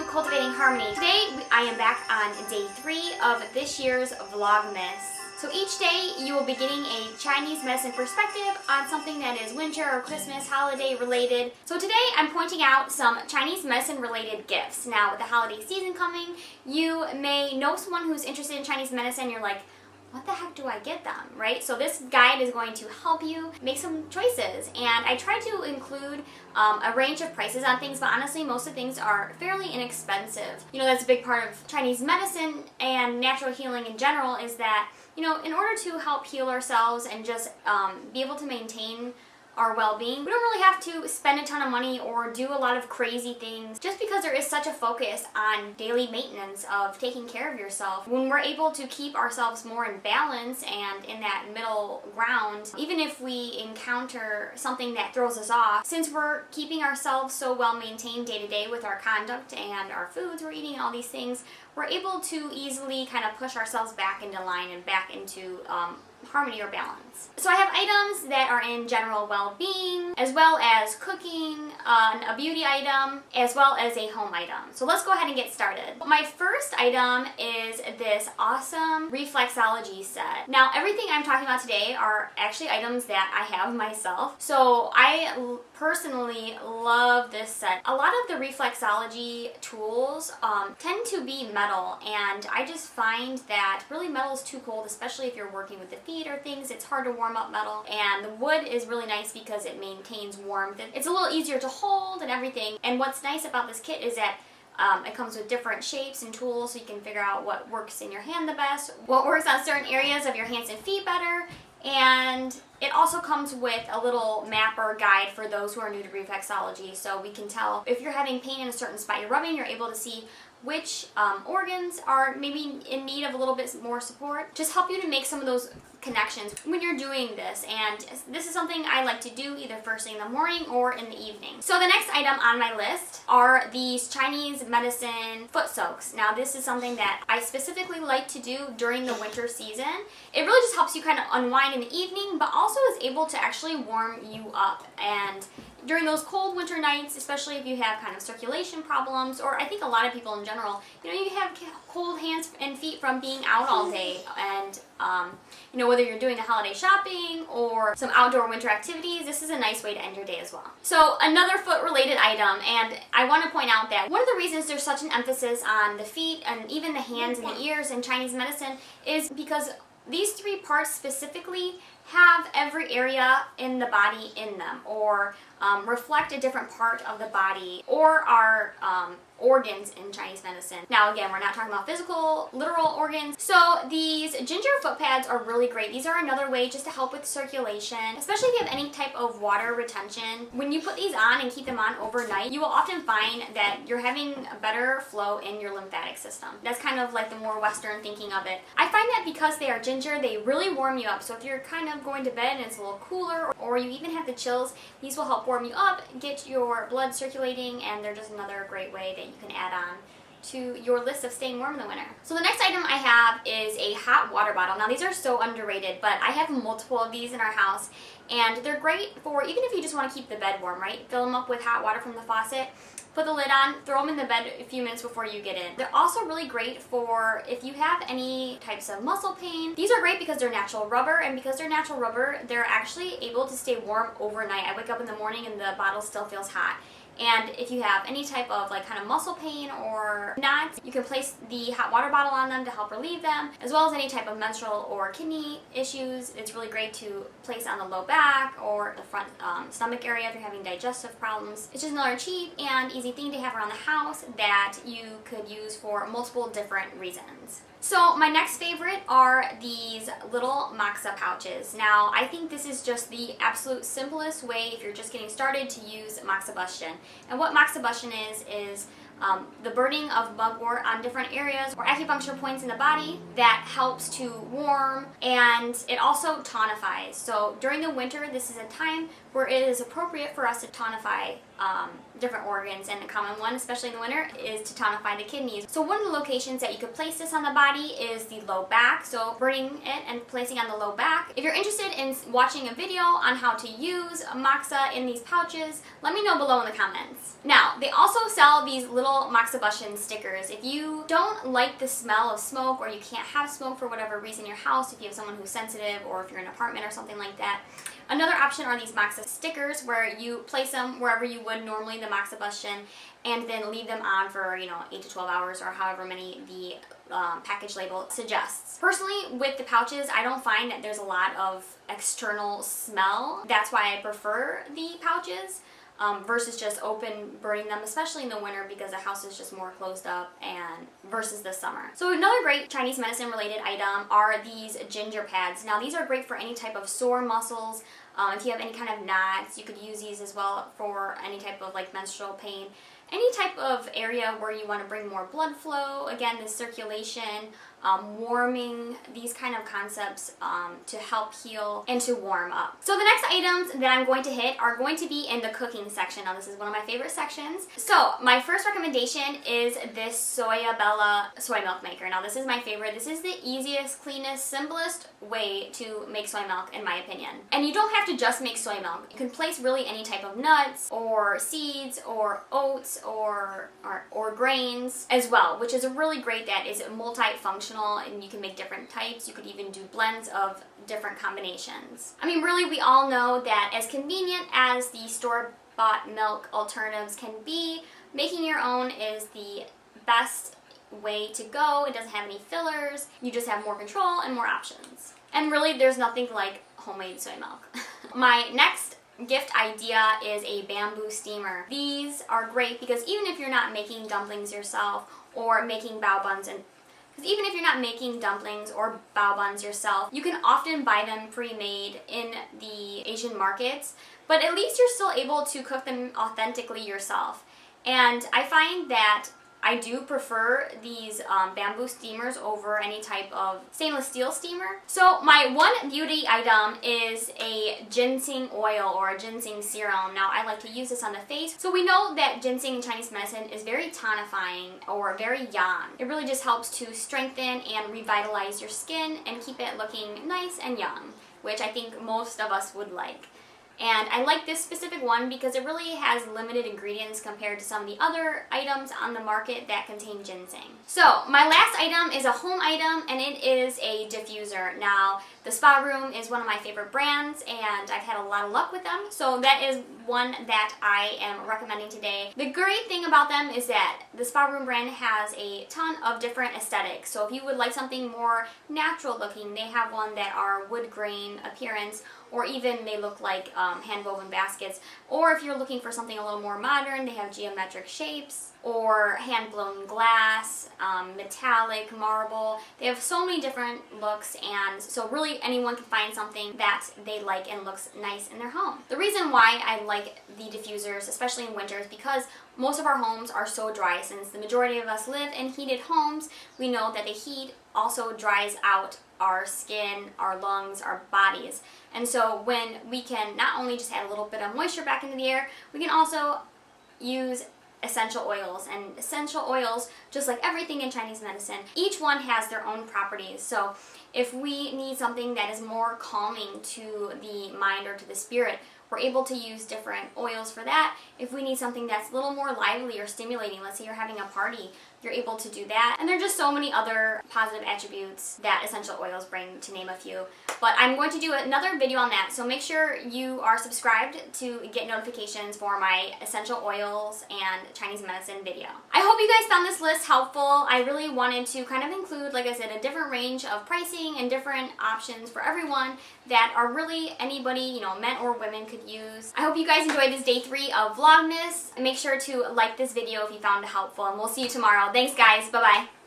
Cultivating Harmony. Today I am back on day 3 of this year's Vlogmas. So each day you will be getting a Chinese medicine perspective on something that is winter or Christmas holiday related. So today I'm pointing out some Chinese medicine related gifts. Now with the holiday season coming, you may know someone who's interested in Chinese medicine. You're like, what the heck do I get them, right? So this guide is going to help you make some choices, and I try to include a range of prices on things, but honestly most of the things are fairly inexpensive. You know, that's a big part of Chinese medicine and natural healing in general, is that, you know, in order to help heal ourselves and just be able to maintain our well-being, we don't really have to spend a ton of money or do a lot of crazy things, just because there is such a focus on daily maintenance of taking care of yourself. When we're able to keep ourselves more in balance and in that middle ground, even if we encounter something that throws us off, since we're keeping ourselves so well maintained day to day with our conduct and our foods we're eating, all these things, we're able to easily kind of push ourselves back into line and back into harmony or balance. So I have items that are in general well-being, as well as cooking, a beauty item, as well as a home item. So let's go ahead and get started. My first item is this awesome reflexology set. Now everything I'm talking about today are actually items that I have myself. So I personally love this set. A lot of the reflexology tools tend to be metal, and I just find that really metal is too cold, especially if you're working with the feet or things. It's hard to warm up metal, and the wood is really nice because it maintains warmth. It's a little easier to hold and everything, and what's nice about this kit is that it comes with different shapes and tools, so you can figure out what works in your hand the best, what works on certain areas of your hands and feet better. And it also comes with a little map or guide for those who are new to reflexology, so we can tell if you're having pain in a certain spot you're rubbing, you're able to see which organs are maybe in need of a little bit more support. Just help you to make some of those connections when you're doing this, and this is something I like to do either first thing in the morning or in the evening. So the next item on my list are these Chinese medicine foot soaks. Now this is something that I specifically like to do during the winter season. It really just helps you kind of unwind in the evening, but also is able to actually warm you up. And during those cold winter nights, especially if you have kind of circulation problems, or I think a lot of people in general, you know, you have cold hands and feet from being out all day, and you know, whether you're doing the holiday shopping or some outdoor winter activities, this is a nice way to end your day as well. So another foot related item, and I want to point out that one of the reasons there's such an emphasis on the feet and even the hands and the ears in Chinese medicine is because these 3 parts specifically have every area in the body in them, or reflect a different part of the body, or are organs in Chinese medicine. Now again, we're not talking about physical, literal organs. So these ginger foot pads are really great. These are another way just to help with circulation, especially if you have any type of water retention. When you put these on and keep them on overnight, you will often find that you're having a better flow in your lymphatic system. That's kind of like the more Western thinking of it. I find that because they are ginger, they really warm you up. So if you're kind of going to bed and it's a little cooler, or you even have the chills, these will help warm you up, get your blood circulating, and they're just another great way that you can add on to your list of staying warm in the winter. So the next item I have is a hot water bottle. Now these are so underrated, but I have multiple of these in our house, and they're great for even if you just want to keep the bed warm, right? Fill them up with hot water from the faucet, put the lid on, throw them in the bed a few minutes before you get in. They're also really great for if you have any types of muscle pain. These are great because they're natural rubber, and because they're natural rubber, they're actually able to stay warm overnight. I wake up in the morning and the bottle still feels hot. And if you have any type of like kind of muscle pain or knots, you can place the hot water bottle on them to help relieve them, as well as any type of menstrual or kidney issues. It's really great to place on the low back or the front stomach area if you're having digestive problems. It's just another cheap and easy thing to have around the house that you could use for multiple different reasons. So my next favorite are these little moxa pouches. Now I think this is just the absolute simplest way if you're just getting started to use moxibustion. And what moxibustion is the burning of mugwort on different areas or acupuncture points in the body that helps to warm, and it also tonifies. So during the winter, this is a time where it is appropriate for us to tonify different organs, and a common one, especially in the winter, is to tonify the kidneys. So one of the locations that you could place this on the body is the low back, so burning it and placing on the low back. If you're interested in watching a video on how to use moxa in these pouches, let me know below in the comments. Now, they also sell these little moxibustion stickers. If you don't like the smell of smoke, or you can't have smoke for whatever reason in your house, if you have someone who's sensitive, or if you're in an apartment or something like that, another option are these moxa stickers, where you place them wherever you would normally the moxibustion, and then leave them on for 8 to 12 hours, or however many the package label suggests. Personally, with the pouches, I don't find that there's a lot of external smell. That's why I prefer the pouches versus just burning them, especially in the winter, because the house is just more closed up, and versus the summer. So another great Chinese medicine related item are these ginger pads. Now these are great for any type of sore muscles. If you have any kind of knots, you could use these as well for any type of like menstrual pain. Any type of area where you want to bring more blood flow, again, the circulation, warming, these kind of concepts to help heal and to warm up. So the next items that I'm going to hit are going to be in the cooking section. Now this is one of my favorite sections. So my first recommendation is this Soya Bella soy milk maker. Now this is my favorite. This is the easiest, cleanest, simplest way to make soy milk in my opinion. And you don't have to just make soy milk. You can place really any type of nuts or seeds or oats or grains as well, which is a really great, that is multifunctional, and you can make different types. You could even do blends of different combinations. I mean, really, we all know that as convenient as the store-bought milk alternatives can be, making your own is the best way to go. It doesn't have any fillers. You just have more control and more options. And really, there's nothing like homemade soy milk. My next gift idea is a bamboo steamer. These are great because even if you're not making dumplings yourself or making bao buns, yourself, you can often buy them pre-made in the Asian markets, but at least you're still able to cook them authentically yourself. And I find that I do prefer these bamboo steamers over any type of stainless steel steamer. So my one beauty item is a ginseng oil or a ginseng serum. Now I like to use this on the face. So we know that ginseng in Chinese medicine is very tonifying or very yang. It really just helps to strengthen and revitalize your skin and keep it looking nice and young, which I think most of us would like. And I like this specific one because it really has limited ingredients compared to some of the other items on the market that contain ginseng. So my last item is a home item, and it is a diffuser. Now the Spa Room is one of my favorite brands, and I've had a lot of luck with them, so that is one that I am recommending today. The great thing about them is that the Spa Room brand has a ton of different aesthetics. So if you would like something more natural looking, they have one that are wood grain appearance, or even they look like hand-woven baskets. Or if you're looking for something a little more modern, they have geometric shapes, or hand-blown glass, metallic, marble. They have so many different looks, and so really anyone can find something that they like and looks nice in their home. The reason why I like the diffusers, especially in winter, is because most of our homes are so dry. Since the majority of us live in heated homes, we know that the heat also dries out our skin, our lungs, our bodies. And so when we can not only just add a little bit of moisture back into the air, we can also use essential oils. And essential oils, just like everything in Chinese medicine, each one has their own properties. So if we need something that is more calming to the mind or to the spirit, we're able to use different oils for that. If we need something that's a little more lively or stimulating, let's say you're having a party, you're able to do that. And there are just so many other positive attributes that essential oils bring, to name a few. But I'm going to do another video on that, so make sure you are subscribed to get notifications for my essential oils and Chinese medicine video. I hope you guys found this list helpful. I really wanted to kind of include, like I said, a different range of pricing and different options for everyone that are really anybody, men or women could use. I hope you guys enjoyed this day 3 of Vlogmas. Make sure to like this video if you found it helpful, and we'll see you tomorrow. Thanks guys, bye-bye.